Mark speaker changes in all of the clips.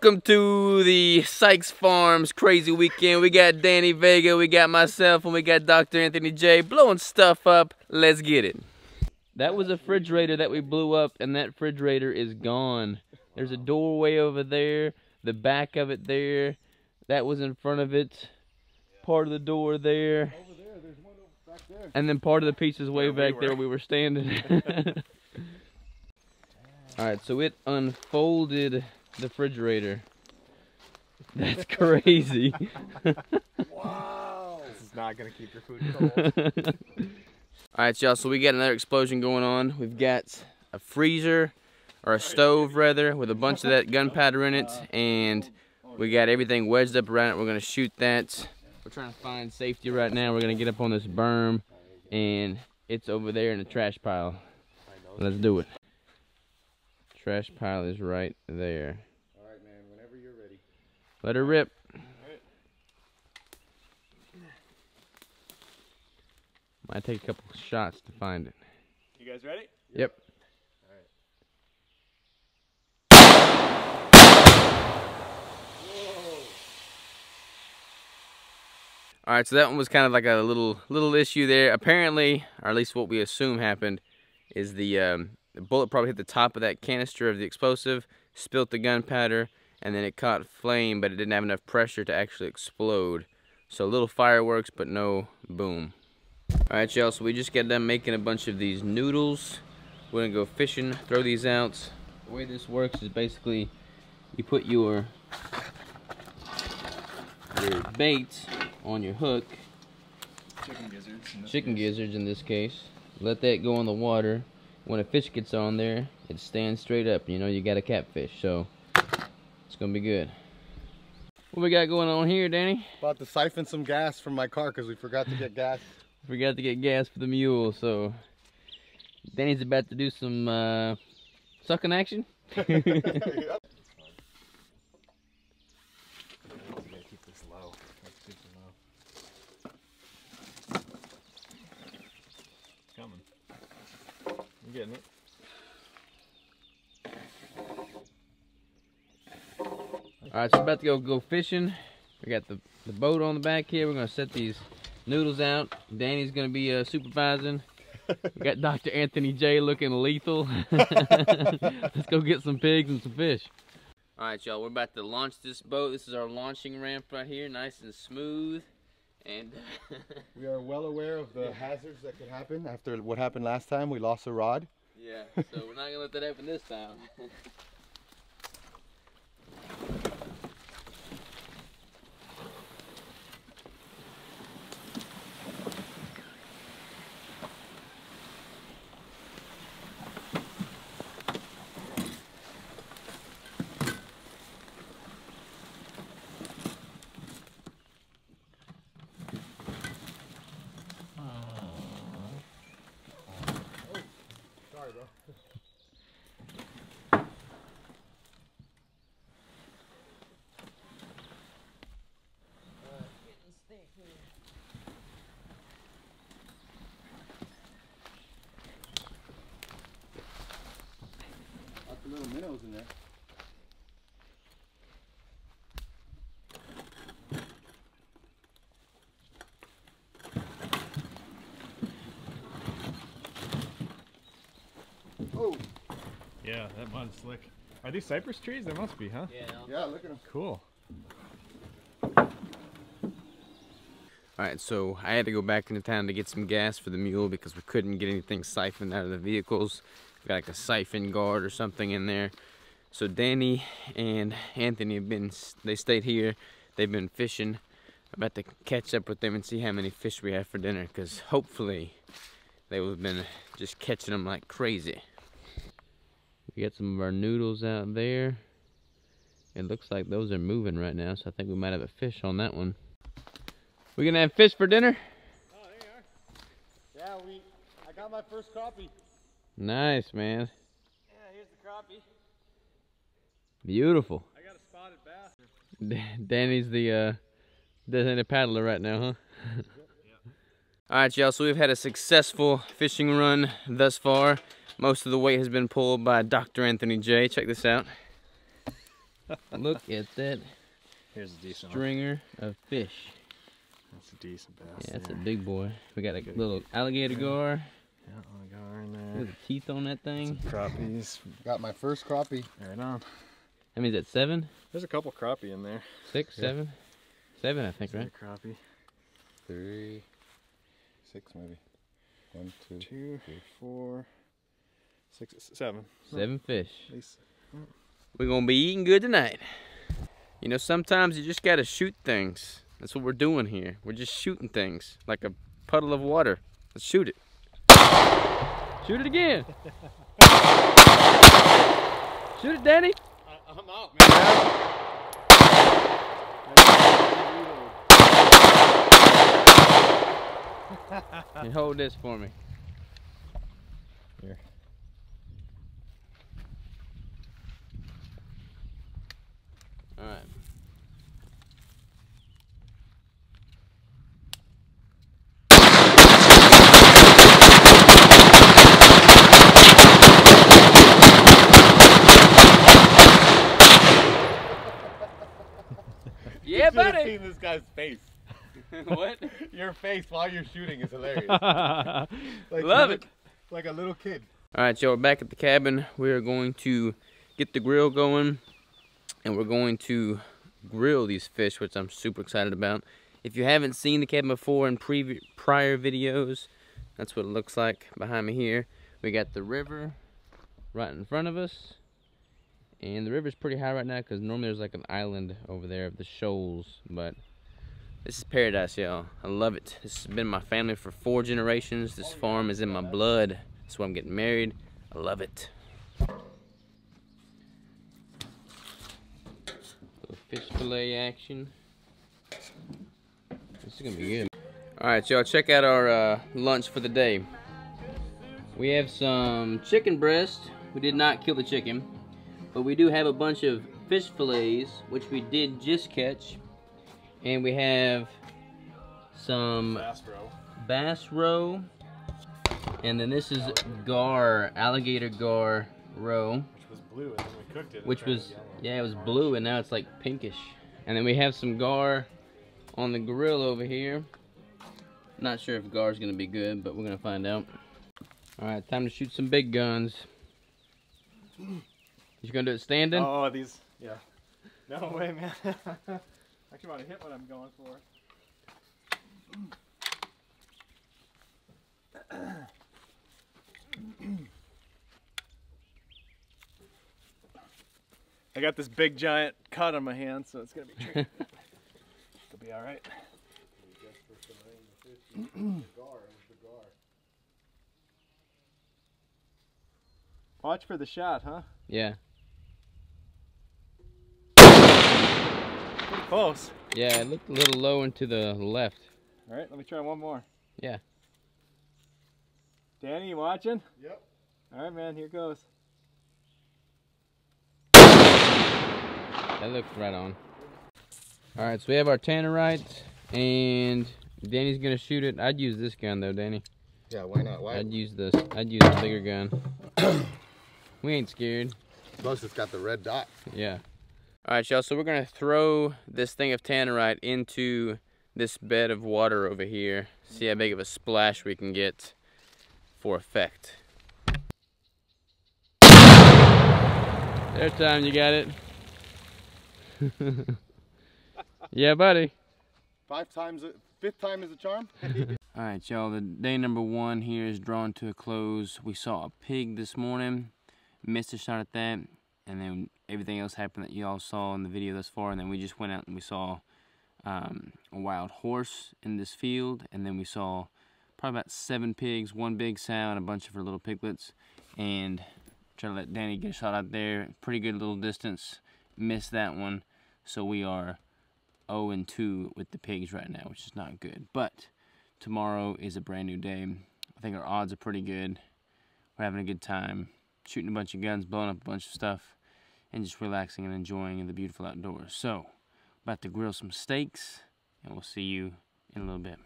Speaker 1: Welcome to the Sykes Farms crazy weekend. We got Danny Vega, we got myself, and we got Dr. Anthony J blowing stuff up. Let's get it. That was a refrigerator that we blew up, and that refrigerator is gone. There's a doorway over there, the back of it there. That was in front of it. Part of the door there.
Speaker 2: Over there, there's one back there.
Speaker 1: And then part of the piece is way back there where we were standing. Alright, so it unfolded the refrigerator. That's crazy.
Speaker 2: Wow! This is not gonna keep your food cold.
Speaker 1: Alright, y'all, so we got another explosion going on. We've got a freezer, or a stove rather, with a bunch of that gunpowder in it, and we got everything wedged up around it. We're gonna shoot that. We're trying to find safety right now. We're gonna get up on this berm, and it's over there in the trash pile. Let's do it. Trash pile is right there.
Speaker 2: Alright, man, whenever you're ready.
Speaker 1: Let her rip.
Speaker 2: Alright.
Speaker 1: Might take a couple shots to find it.
Speaker 2: You guys ready?
Speaker 1: Yep. Alright, so that one was kind of like a little issue there. Apparently, or at least what we assume happened, is the bullet probably hit the top of that canister of the explosive, spilt the gunpowder, and then it caught flame, but it didn't have enough pressure to actually explode. So little fireworks, but no boom. Alright, y'all, so we just got done making a bunch of these noodles. We're gonna go fishing, throw these out. The way this works is basically you put your bait on your hook. Chicken gizzards in this case. Let that go in the water. When a fish gets on there, it stands straight up. You know you got a catfish, so it's gonna be good. What we got going on here, Danny?
Speaker 2: About to siphon some gas from my car because we forgot to get gas.
Speaker 1: Forgot to get gas for the mule, so Danny's about to do some sucking action.
Speaker 2: Yep. Keep this low. That's super low. It's coming. I'm getting it.
Speaker 1: Alright, so we're about to go fishing. We got the boat on the back here. We're gonna set these noodles out. Danny's gonna be supervising. We got Dr. Anthony J looking lethal. Let's go get some pigs and some fish. Alright, y'all, we're about to launch this boat. This is our launching ramp right here, nice and smooth. And
Speaker 2: we are well aware of the hazards that could happen after what happened last time. We lost a rod.
Speaker 1: Yeah, so we're not gonna let that happen this time.
Speaker 2: Sorry, bro. Lots of little minnows in there. Oh!
Speaker 3: Yeah, that mud's slick. Are these cypress trees? There must be, huh?
Speaker 2: Yeah, look at them.
Speaker 3: Cool.
Speaker 1: Alright, so I had to go back into town to get some gas for the mule because we couldn't get anything siphoned out of the vehicles. We got like a siphon guard or something in there. So Danny and Anthony they stayed here. They've been fishing. I'm about to catch up with them and see how many fish we have for dinner, because hopefully they will have been just catching them like crazy. We got some of our noodles out there. It looks like those are moving right now, so I think we might have a fish on that one. We gonna have fish for dinner?
Speaker 2: Oh, there you are. Yeah, I got my first crappie.
Speaker 1: Nice, man.
Speaker 2: Yeah, here's the crappie.
Speaker 1: Beautiful.
Speaker 2: I got a spotted bass.
Speaker 1: Danny's the designated paddler right now, huh? Alright, y'all, so we've had a successful fishing run thus far. Most of the weight has been pulled by Dr. Anthony J. Check this out. Look at that
Speaker 3: Here's a decent
Speaker 1: stringer of fish.
Speaker 3: That's a decent bass.
Speaker 1: Yeah, that's a big boy. We got a little alligator gar.
Speaker 3: Yeah, gar in there.
Speaker 1: Look at the teeth on that thing.
Speaker 3: Some crappies.
Speaker 2: Got my first crappie.
Speaker 3: Right on.
Speaker 1: I mean, is that 7?
Speaker 3: There's a couple crappie in there.
Speaker 1: 6,
Speaker 3: Yeah.
Speaker 1: 7? 7, I think, right?
Speaker 3: Crappie.
Speaker 2: 3, 6 maybe. 1, 2,
Speaker 3: 2, 4, 6, 7.
Speaker 1: 7 fish.
Speaker 3: At least.
Speaker 1: We're gonna be eating good tonight. You know, sometimes you just gotta shoot things. That's what we're doing here. We're just shooting things like a puddle of water. Let's shoot it. Shoot it again. Shoot it, Danny.
Speaker 2: I'm out, man.
Speaker 1: You hold this for me.
Speaker 3: Here.
Speaker 1: All right. Yeah,
Speaker 2: You should have
Speaker 1: buddy.
Speaker 2: seen this guy's face.
Speaker 1: What?
Speaker 2: Your face while you're shooting is hilarious. Like
Speaker 1: Love it.
Speaker 2: Like a little kid.
Speaker 1: All right, y'all, we're back at the cabin. We are going to get the grill going, and we're going to grill these fish, which I'm super excited about. If you haven't seen the cabin before in prior videos, that's what it looks like behind me here. We got the river right in front of us, and the river's pretty high right now because normally there's like an island over there of the shoals, but this is paradise, y'all. I love it. This has been my family for 4 generations. This farm is in my blood. That's why I'm getting married. I love it. Little fish fillet action. This is gonna be good. All right, y'all, check out our lunch for the day. We have some chicken breast. We did not kill the chicken, but we do have a bunch of fish fillets, which we did just catch. And we have some bass roe. And then this is gar, alligator gar roe.
Speaker 3: Which was blue, and then we cooked it.
Speaker 1: Which was, yeah, it was blue, and now it's like pinkish. And then we have some gar on the grill over here. Not sure if gar is gonna be good, but we're gonna find out. All right, time to shoot some big guns. You gonna do it standing?
Speaker 3: Oh, these, yeah. No way, man. I actually want to hit what I'm going for. I got this big giant cut on my hand, so it's gonna be tricky. It'll be all right. Watch for the shot, huh?
Speaker 1: Yeah.
Speaker 3: Pretty close.
Speaker 1: Yeah, it looked a little low and to the left.
Speaker 3: All right, let me try one more.
Speaker 1: Yeah.
Speaker 3: Danny, you watching?
Speaker 2: Yep.
Speaker 3: All right, man, here goes.
Speaker 1: That looks right on. All right, so we have our tannerite, and Danny's gonna shoot it. I'd use this gun though, Danny.
Speaker 2: Yeah, why not? Why?
Speaker 1: I'd use this. I'd use a bigger gun. We ain't scared.
Speaker 2: Plus, it's got the red dot.
Speaker 1: Yeah. All right, y'all. So we're gonna throw this thing of tannerite into this bed of water over here. See how big of a splash we can get for effect. Third time you got it. Yeah, buddy.
Speaker 2: 5 times, 5th time is a charm.
Speaker 1: All right, y'all, the day number 1 here is drawn to a close. We saw a pig this morning, missed a shot at that, and then everything else happened that y'all saw in the video thus far, and then we just went out and we saw a wild horse in this field, and then we saw probably about 7 pigs, 1 big sow, and a bunch of her little piglets, and try to let Danny get a shot out there. Pretty good little distance, missed that one, so we are 0-2 with the pigs right now, which is not good, but tomorrow is a brand new day. I think our odds are pretty good. We're having a good time, shooting a bunch of guns, blowing up a bunch of stuff, and just relaxing and enjoying the beautiful outdoors. So, about to grill some steaks, and we'll see you in a little bit.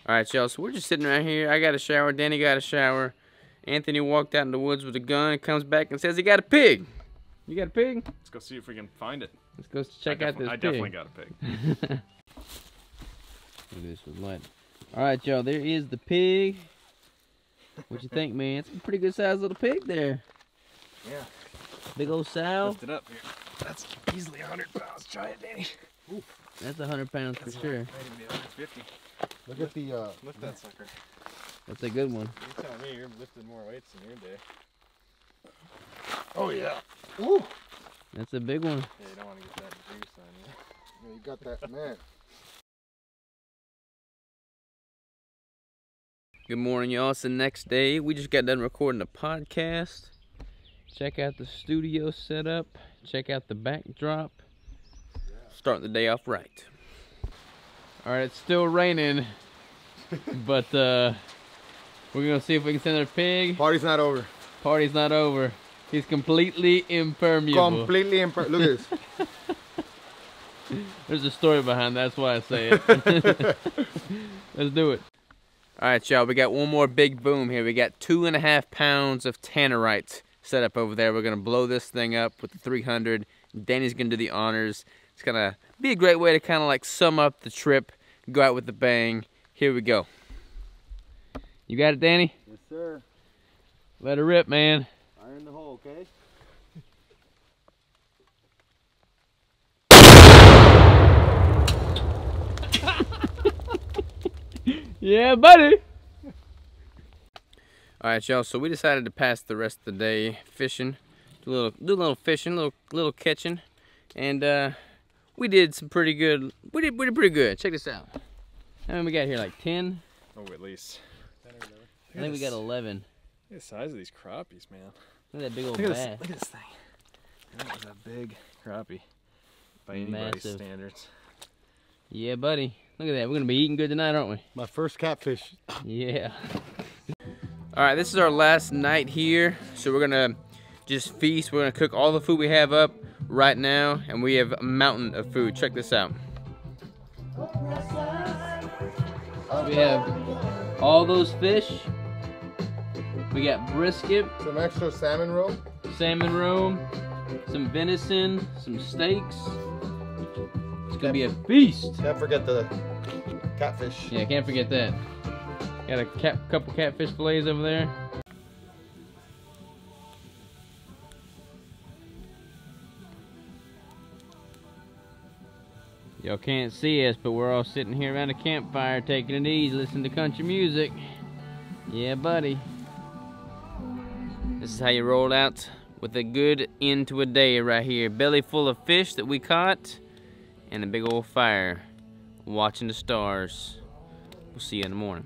Speaker 1: All right, y'all, so we're just sitting right here. I got a shower, Danny got a shower. Anthony walked out in the woods with a gun, comes back and says he got a pig. You got a pig?
Speaker 3: Let's go see if we can find it.
Speaker 1: Let's go check out this pig.
Speaker 3: I definitely got a pig.
Speaker 1: Look at this with light. All right, y'all. There is the pig. What you think, man? It's a pretty good sized little pig there.
Speaker 3: Yeah.
Speaker 1: Big old sow.
Speaker 3: Lift it up here. That's easily 100 pounds. Try it, Danny. Ooh.
Speaker 1: That's 100 pounds for sure.
Speaker 3: Maybe 150.
Speaker 2: Look at the
Speaker 3: Lift that sucker.
Speaker 1: That's a good one.
Speaker 3: You tell me, you're lifting more weights in your day.
Speaker 2: Oh yeah. Ooh.
Speaker 1: That's a big one.
Speaker 3: Yeah, you don't want to get that juice on you.
Speaker 2: Yeah, you got that, man.
Speaker 1: Good morning, y'all. It's the next day. We just got done recording a podcast. Check out the studio setup. Check out the backdrop. Starting the day off right. All right, it's still raining, but we're gonna see if we can send our pig.
Speaker 2: Party's not over.
Speaker 1: Party's not over. He's completely impermeable.
Speaker 2: Completely impermeable. Look at this.
Speaker 1: There's a story behind that. That's why I say it. Let's do it. All right, y'all. We got one more big boom here. We got 2.5 pounds of tannerite set up over there. We're gonna blow this thing up with the 300. Danny's gonna do the honors. It's gonna be a great way to kind of like sum up the trip, go out with a bang. Here we go. You got it, Danny?
Speaker 2: Yes, sir.
Speaker 1: Let her rip, man.
Speaker 2: Iron the hole, okay?
Speaker 1: Yeah, buddy. All right, y'all. So we decided to pass the rest of the day fishing, do a little fishing, little catching, and we did some pretty good. We did pretty good. Check this out. How many we got here? Like 10?
Speaker 3: Oh, at least. 10 or 11.
Speaker 1: I think we got 11.
Speaker 3: Look at the size of these crappies, man.
Speaker 1: Look at that big old
Speaker 3: Look
Speaker 1: bass.
Speaker 3: at this thing. That was a big crappie by anybody's
Speaker 1: Massive.
Speaker 3: standards.
Speaker 1: Yeah, buddy. Look at that. We're gonna be eating good tonight, aren't we?
Speaker 2: My first catfish.
Speaker 1: Yeah. All right, this is our last night here, so we're gonna just feast. We're gonna cook all the food we have up right now, and we have a mountain of food. Check this out. We have all those fish. We got brisket,
Speaker 2: Some extra salmon roe.
Speaker 1: salmon roe, some venison, some steaks. It's gonna be a feast.
Speaker 2: Can't forget the catfish.
Speaker 1: Yeah, can't forget that. Got a couple catfish fillets over there. Y'all can't see us, but we're all sitting here around a campfire taking it easy, listening to country music. Yeah, buddy. This is how you roll out with a good end to a day right here. Belly full of fish that we caught and a big old fire watching the stars. We'll see you in the morning.